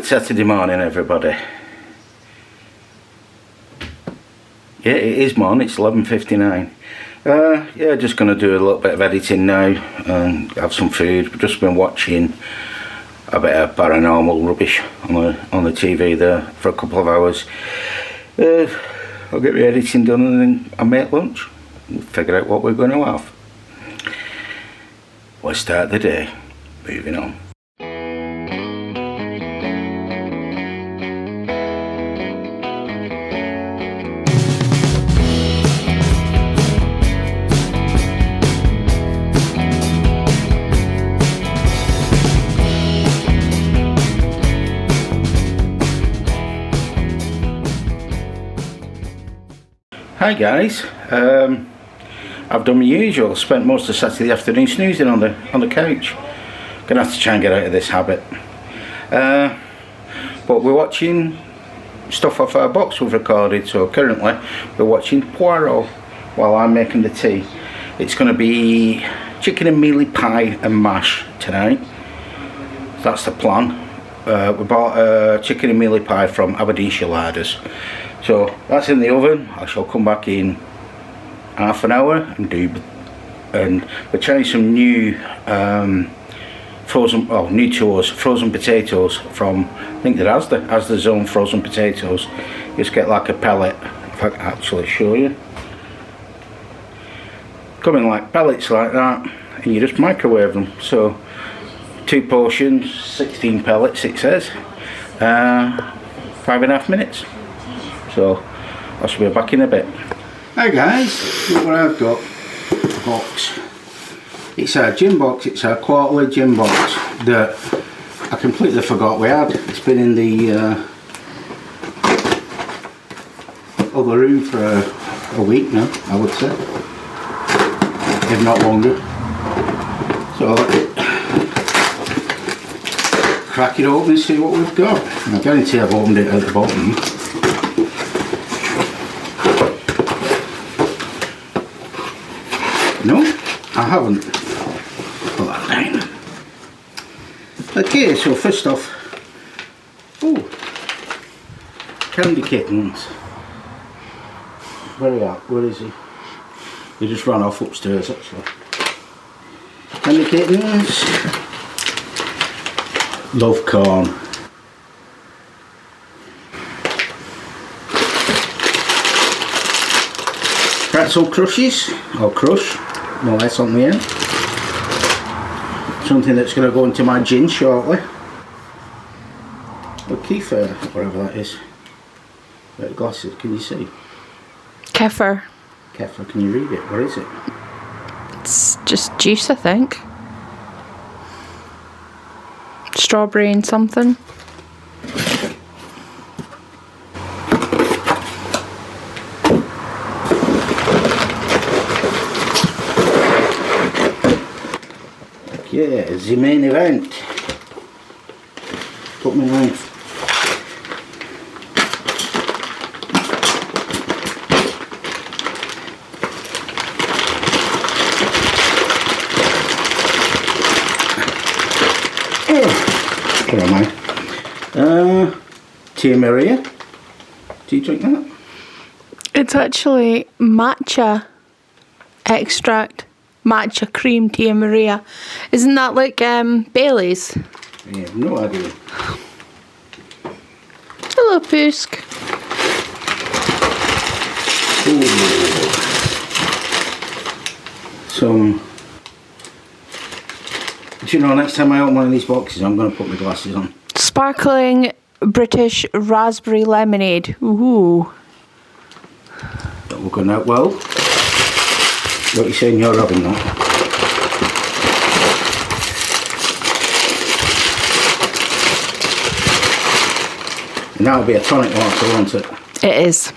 Good Saturday morning, everybody. Yeah, it is morning, it's 11:59. Yeah, just going to do a little bit of editing now and have some food. We've just been watching a bit of paranormal rubbish on the TV there for a couple of hours. I'll get the editing done and then I'll make lunch and figure out what we're going to have. We'll start the day. Moving on. Hi guys, I've done my usual. Spent most of Saturday afternoon snoozing on the couch. Gonna have to try and get out of this habit. But we're watching stuff off our box we've recorded. So currently we're watching Poirot while I'm making the tea. It's gonna be chicken and mealy pie and mash tonight. That's the plan. We bought a chicken and mealy pie from Aberdeenshire Larders. So that's in the oven. I shall come back in half an hour and we're trying some new new to us frozen potatoes from, I think they're Asda's own frozen potatoes. You just get like a pellet, if I can actually show you. Come in like pellets like that, and you just microwave them. So 2 portions, 16 pellets it says, 5.5 minutes. So I shall be back in a bit. Hi guys, look what I've got. A box. It's our gym box, it's our quarterly gym box that I completely forgot we had. It's been in the other room for a week now, I would say, if not longer. So crack it open and see what we've got. I guarantee I've opened it at the bottom. No, I haven't. Put that down. Okay, so first off, candy kittens. Where are you at? Where is he? He just ran off upstairs actually. Candy kittens. Love corn. Pretzel crushes, or crush, more or less on the end. Something that's going to go into my gin shortly. Or kefir, whatever that is. Red glasses, can you see? Kefir. Kefir, can you read it? What is it? It's just juice, I think. Strawberry and something. Yeah, the main event. Put my knife. Where am I? Tia Maria. Do you drink that? It's actually matcha extract. Matcha cream Tia Maria. Isn't that like Bailey's? I have no idea. Hello, Poosk. Some. Do you know, next time I open one of these boxes, I'm going to put my glasses on. Sparkling British raspberry lemonade. Ooh. That will go out well. What are you saying you're having that? And that'll be a tonic water, won't it? It is.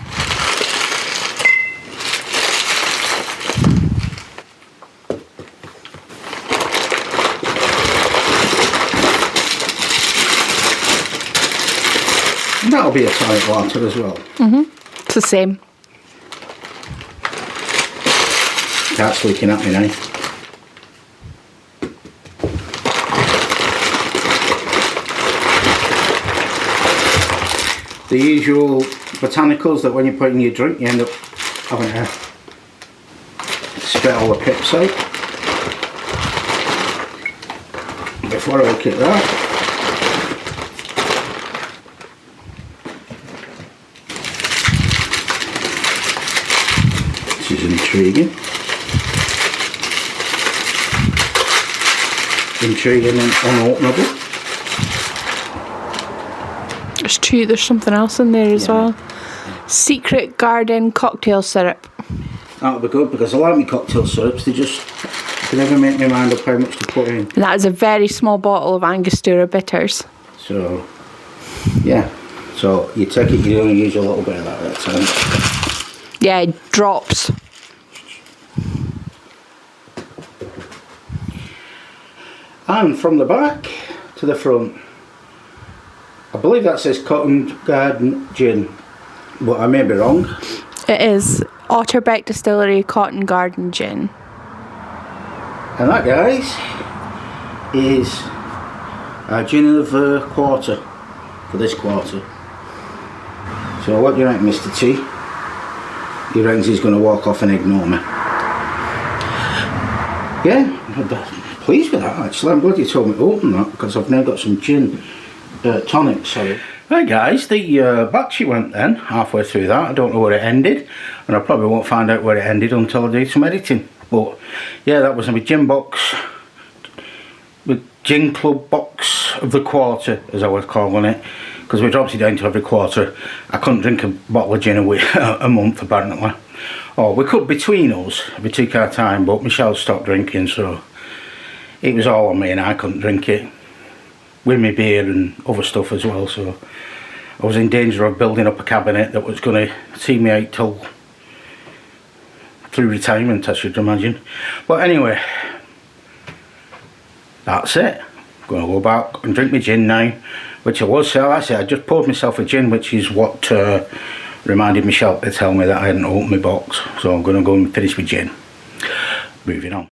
And that'll be a tonic water as well. It's the same. That's leaking at me now. the usual botanicals that when you put in your drink you end up having to spit all the pips out. Before I look at that, this is intriguing. Intriguing and unopenable. There's something else in there as well. Secret Garden cocktail syrup. That'll be good because I like my cocktail syrups. They can never make my mind up how much to put in. And that is a very small bottle of Angostura bitters. So, yeah. So you take it, you only use a little bit of that at a time. Yeah, drops. And from the back to the front, I believe that says Cotton Garden Gin, but I may be wrong. It is Otterbeck Distillery Cotton Garden Gin. And that, guys, is our gin of the quarter for this quarter. So what do you reckon, Mr. T? He reckons he's going to walk off and ignore me. Yeah, I'm pleased with that actually. I'm glad you told me to open that because I've now got some gin tonic. So, right guys, the battery went then halfway through that. I don't know where it ended, and I probably won't find out where it ended until I do some editing. But yeah, that was my gin box, the gin club box of the quarter, as I was calling it, because we dropped it down to every quarter. I couldn't drink a bottle of gin a month apparently. Or we could between us if we took our time, but Michelle stopped drinking, so it was all on me and I couldn't drink it with my beer and other stuff as well. So I was in danger of building up a cabinet that was going to see me out till through retirement, I should imagine. But anyway, that's it. I'm going to go back and drink my gin now, which I was. So I said I just poured myself a gin, which is what reminded Michelle to tell me that I hadn't opened my box. So I'm going to go and finish my gin. Moving on.